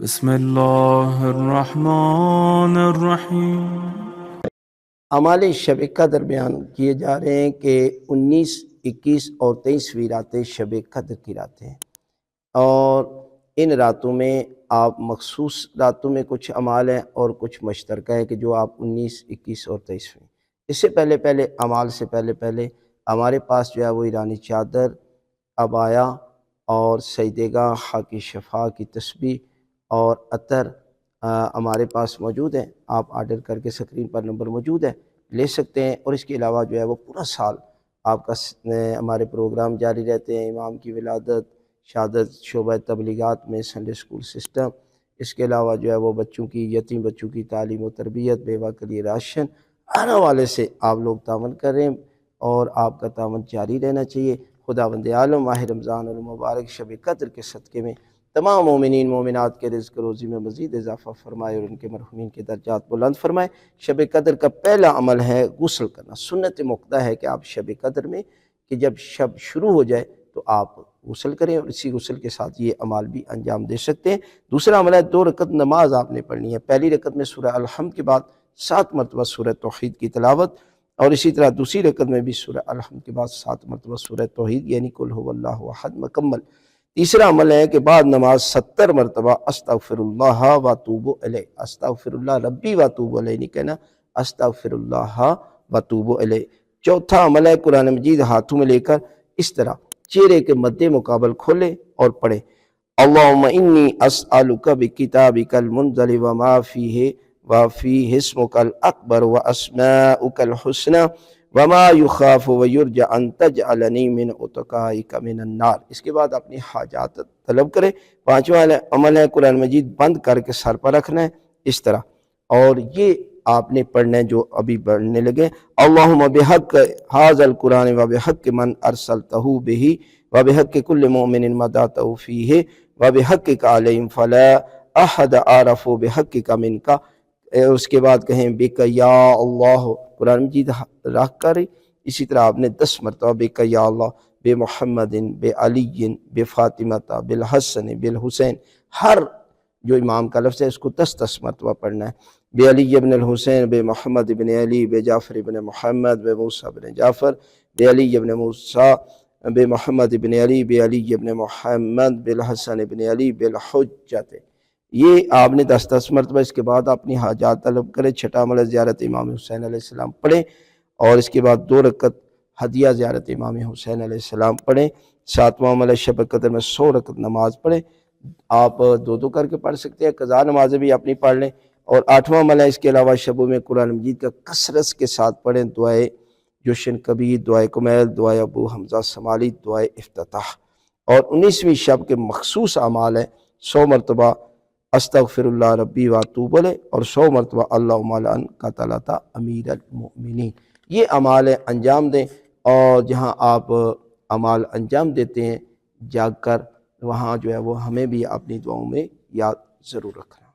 بسم اللہ الرحمن الرحیم۔ اعمال شب قدر بیان کیے جا رہے ہیں کہ 19، 21 اور 23ویں راتیں شب قدر کی راتیں ہیں، اور ان راتوں میں آپ مخصوص راتوں میں کچھ اعمال ہیں اور کچھ مشترکہ ہے کہ جو آپ 19، 21 اور 23ویں، اس سے پہلے اعمال سے پہلے ہمارے پاس جو ہے وہ ایرانی چادر، عبایا اور سجدے گاہ، خاک شفا کی تسبیح اور عطر ہمارے پاس موجود ہیں۔ آپ آرڈر کر کے اسکرین پر نمبر موجود ہے، لے سکتے ہیں۔ اور اس کے علاوہ جو ہے وہ پورا سال آپ کا ہمارے پروگرام جاری رہتے ہیں، امام کی ولادت، شہادت، شعبہ تبلیغات میں سنڈے سکول سسٹم، اس کے علاوہ جو ہے وہ بچوں کی، یتیم بچوں کی تعلیم و تربیت، بیوہ کے لیے راشن، ہر حوالے سے آپ لوگ تعاون کر رہے ہیں اور آپ کا تعاون جاری رہنا چاہیے۔ خداوند عالم ماہ رمضان المبارک شب قدر کے صدقے میں تمام مومنین مومنات کے رزق روزی میں مزید اضافہ فرمائے اور ان کے مرحومین کے درجات بلند فرمائے۔ شب قدر کا پہلا عمل ہے غسل کرنا۔ سنت مقتضی ہے کہ آپ شب قدر میں کہ جب شب شروع ہو جائے تو آپ غسل کریں، اور اسی غسل کے ساتھ یہ عمل بھی انجام دے سکتے ہیں۔ دوسرا عمل ہے 2 رکعت نماز آپ نے پڑھنی ہے۔ پہلی رکعت میں سورہ الحمد کے بعد 7 مرتبہ سورہ توحید کی تلاوت، اور اسی طرح دوسری رکعت میں بھی سورہ الحمد کے بعد 7 مرتبہ سورہ توحید یعنی قل هو اللہ احد مکمل۔ تیسرا عمل ہے کہ بعد نماز 70 مرتبہ استغفر اللہ و اتوب الیہ، استغفر اللہ ربی و اتوب الیہ نہیں کہنا، استغفر اللہ و اتوب الیہ۔ چوتھا عمل ہے قرآن مجید ہاتھوں میں لے کر اس طرح چہرے کے مد مقابل کھولے اور پڑھے، اللہم انی اسألک بکتابک المنزل وما فیہ وفیہ اسمک الاکبر واسماؤک الحسنى وما یخاف ویرجى ان تجعلنی من اتقائک من النار۔ اس کے بعد اپنی حاجات طلب کرے۔ پانچواں عمل ہے قرآن مجید بند کر کے سر پر رکھنا ہے اس طرح، اور یہ آپ نے پڑھنا ہے جو ابھی پڑھنے لگے، اللہم بحق ھذا القرآن وبحق من ارسلتہ بہ وبحق کل مؤمن مدعوت فیہ وبحقک علیہم فلا احد اعرف بحقک منک۔ اس کے بعد کہیں بک یا اللہ، قرآن مجید رکھ کر اسی طرح آپ نے 10 مرتبہ بک یا اللہ، بے محمد، بے علی، بے فاطمہ، بالحسن، بالحسین، ہر جو امام کا لفظ ہے اس کو 10 مرتبہ پڑھنا ہے۔ بے علی ابن الحسین، بے محمد ابن علی، بے جعفر ابن محمد، بے موسیٰ ابن جعفر، بے علی ابن موسیٰ، بے محمد ابن علی، بے علی ابن محمد، بالحسن ابن علی، بالحجت۔ یہ آپ نے 10 مرتبہ، اس کے بعد اپنی حاجات طلب کرے۔ چھٹا عمل زیارت امام حسین علیہ السلام پڑھیں، اور اس کے بعد 2 رکعت ہدیہ زیارت امام حسین علیہ السلام پڑھیں۔ 7واں عمل شب قدر میں 100 رکعت نماز پڑھیں۔ آپ 2 کر کے پڑھ سکتے ہیں، قضا نمازیں بھی اپنی پڑھ لیں۔ اور 8واں عمل ہے اس کے علاوہ شبوں میں قرآن مجید کا کثرت کے ساتھ پڑھیں، دعائے جوشن کبیر، دعائے کمیل، دعائے ابو حمزہ سمالی، دعائے افتتاح۔ اور 19ویں شب کے مخصوص اعمال ہیں 100 مرتبہ استغفر اللہ ربی و اتوب الیہ، اور 100 مرتبہ اللہم لعن قتلۃ امیر المؤمنین۔ یہ اعمال انجام دیں، اور جہاں آپ اعمال انجام دیتے ہیں جاگ کر، وہاں جو ہے وہ ہمیں بھی اپنی دعاؤں میں یاد ضرور رکھنا۔